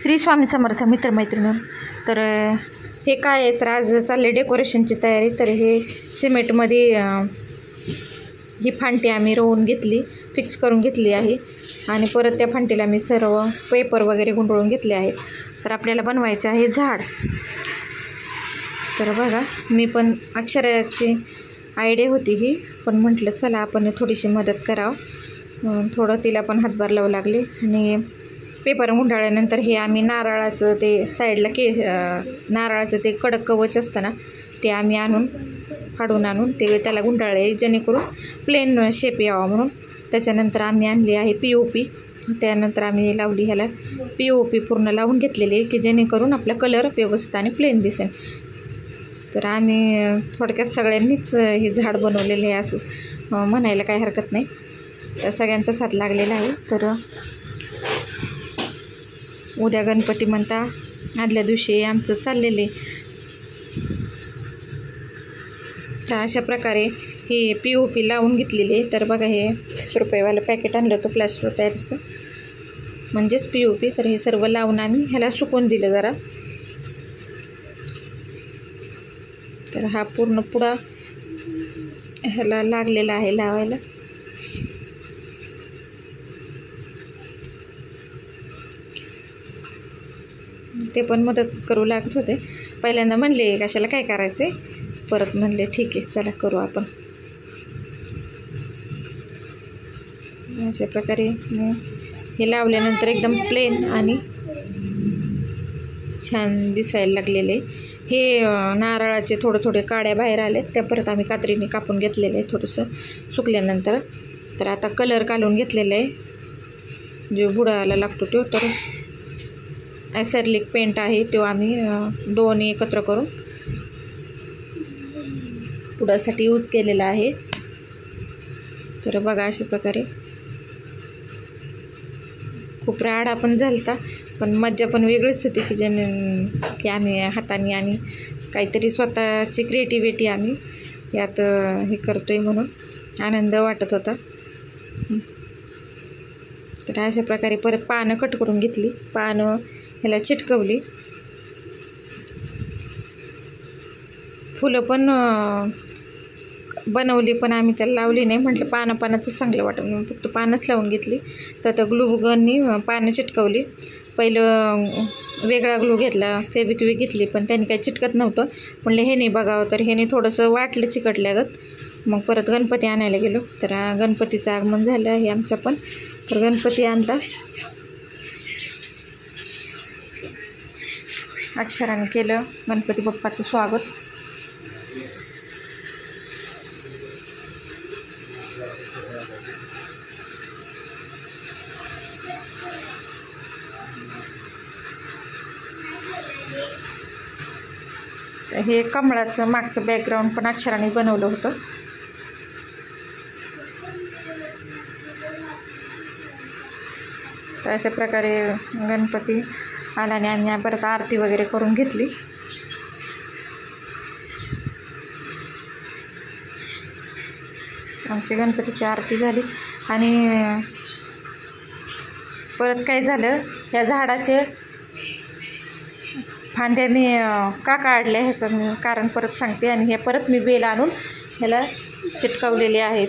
श्री स्वामी समर्थ मित्रमैत्रिणी. तर हे काय आहे तर आज चालले डेकोरेशनची तयारी. तर हे सिमेंटमध्ये ही फांटी आम्ही रोवून घेतली, फिक्स करून घेतली आहे आणि परत त्या फांटीला मी सर्व पेपर वगैरे गुंडळून घेतले आहेत. तर आपल्याला बनवायचं आहे झाड. तर बघा, मी पण अक्षराची आयडिया होती ही, पण म्हटलं चला आपण थोडीशी मदत करावं. थोडं तिला पण हातभार लावू लागले आणि पेपर गुंडाळल्यानंतर हे आम्ही नारळाचं ते साईडला नारळाचं ते कडक कवच असतं ना, ते आम्ही फाडून आणून ते त्याला गुंडाळले जेणेकरून प्लेन शेप यावा म्हणून. त्याच्यानंतर आम्ही आणली आहे POP. त्यानंतर आम्ही लावली ह्याला POP पूर्ण लावून घेतलेली आहे की जेणेकरून आपला कलर व्यवस्थित आणि प्लेन दिसेल. तर आम्ही थोडक्यात सगळ्यांनीच हे झाड बनवलेले आहे असं म्हणायला काही हरकत नाही. तर सगळ्यांचाच हात लागलेला आहे. तर उद्या गणपती म्हणता आदल्या दिवशी आमचं चाललेले. तर अशा प्रकारे हे POP लावून घेतलेले. तर बघा, हे 30 रुपयेवालं पॅकेट आणलं होतं प्लास्टर तयारीचं, म्हणजेच POP. तर हे सर्व लावून आम्ही ह्याला सुकवून दिलं जरा. तर हा पूर्ण पुडा ह्याला लागलेला आहे लावायला. ते पण मदत करू लागत होते. पहिल्यांदा म्हणले कशाला काय करायचे, परत म्हणले ठीक आहे चला करू आपण. अशा प्रकारे हे लावल्यानंतर एकदम प्लेन आणि छान दिसायला लागलेले. हे नारळाचे थोडे काड्या बाहेर आले, त्या परत आम्ही कात्रीने कापून घेतलेले आहे थोडंसं सुकल्यानंतर. तर आता कलर काढून घेतलेलं आहे जो बुडाला लागतो तो. तर ॲसेरिक पेंट आहे तो आम्ही दोन्ही एकत्र करून पुडासाठी यूज केलेला आहे. तर बघा, अशा प्रकारे खूप राडा पण झालता, पण मज्जा पण वेगळीच होती की आम्ही हाताने आणि काहीतरी स्वतःची क्रिएटिव्हिटी आम्ही यात हे करतोय म्हणून आनंद वाटत होता. तर अशा प्रकारे परत पानं कट करून घेतली, पानं ह्याला चिटकवली. फुलं पण बनवली, पण आम्ही त्याला लावली नाही. म्हटलं पानाचंच चांगलं वाटतं म्हणून फक्त पानंच लावून घेतली. तर त्या ग्लूगननी पानं चिटकवली. पहिलं वेगळा ग्लू घेतला, फेविक्विक घेतली, पण त्याने काही चिटकत नव्हतं. म्हणलं हे नाही बघावं, तर ह्याने थोडंसं वाटलं चिकटल्यागत. मग परत गणपती आणायला गेलो. तर गणपतीचं आगमन झालं आहे आमचं पण. तर गणपती आणला, अक्षराने केलं गणपती बाप्पाचं स्वागत. हे कमळाचं मागचं बॅकग्राऊंड पण अक्षराने बनवलं होतं. तर अशा प्रकारे गणपती आला आणि आम्ही परत आरती वगैरे करून घेतली. आमची गणपतीची आरती झाली आणि परत काय झालं, या झाडाचे फांद्या मी का काढल्या ह्याचं मी कारण परत सांगते. आणि हे परत मी बेल आणून ह्याला चिटकवलेले आहेत,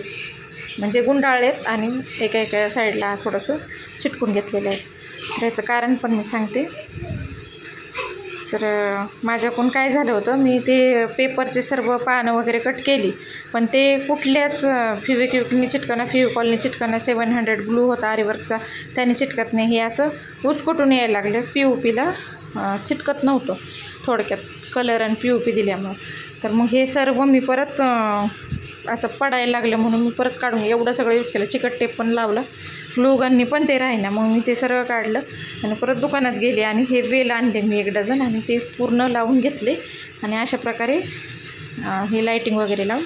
म्हणजे गुंडाळलेत आणि एका साईडला थोडंसं चिटकून घेतलेलं आहे. तर याचं कारण पण मी सांगते. तर माझ्याकडून काय झालं होतं, मी ते पेपरचे सर्व पानं वगैरे कट केली, पण ते कुठल्याच फेविक्विकने चिटकणं, फेविकॉलने चिटकणं, 700 ग्लू होता आरीवर्कचा, त्याने चिटकत नाही. हे असं उचकुटून यायला लागलं. POPला चिटकत नव्हतं थोडक्यात कलर आणि POP दिल्यामुळं. तर मग हे सर्व मी परत असं पडायला लागलं म्हणून मी परत काढून एवढं सगळं यूज केलं. चिकट टेप पण लावलं, ग्लूगननी पण ते राहिना. मग मी ते सर्व काढलं आणि परत दुकानात गेले आणि हे वेल आणले मी 1 डझन आणि ते पूर्ण लावून घेतले. आणि अशा प्रकारे हे लाईटिंग वगैरे लावून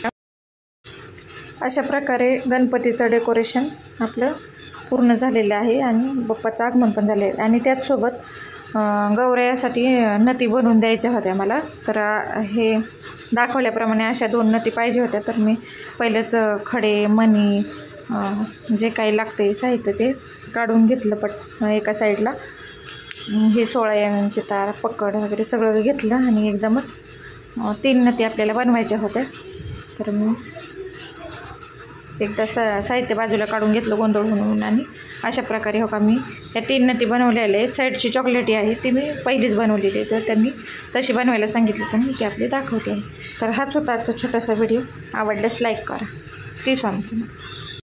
अशा प्रकारे गणपतीचं डेकोरेशन आपलं पूर्ण झालेलं आहे आणि बाप्पाचं आगमन पण झाले. आणि त्याचसोबत गौरायासाठी नती बनवून द्यायच्या होत्या मला. तर हे दाखवल्याप्रमाणे अशा 2 नती पाहिजे होत्या. तर मी पहिलेच खडे, मणी, जे काही लागते साहित्य ते काढून घेतलं एका साईडला. हे 16 mm चे तार पकड वगैरे सगळं घेतलं आणि एकदमच 3 नती आपल्याला बनवायच्या होत्या. तर मी एकदा साहित्य बाजूला काढून घेतलं गोंधळ म्हणून आणि अशा प्रकारे हो का मी या 3 नती बनवलेल्या आहेत. साईडची चॉकलेटी आहे ती मी पहिलीच बनवलेली आहे, तर त्यांनी तशी बनवायला सांगितली पण मी ती आपली दाखवते आहे. तर हाच होता आजचा छोटासा व्हिडिओ. आवडल्यास लाईक करा. श्री स्वामी समर्थ.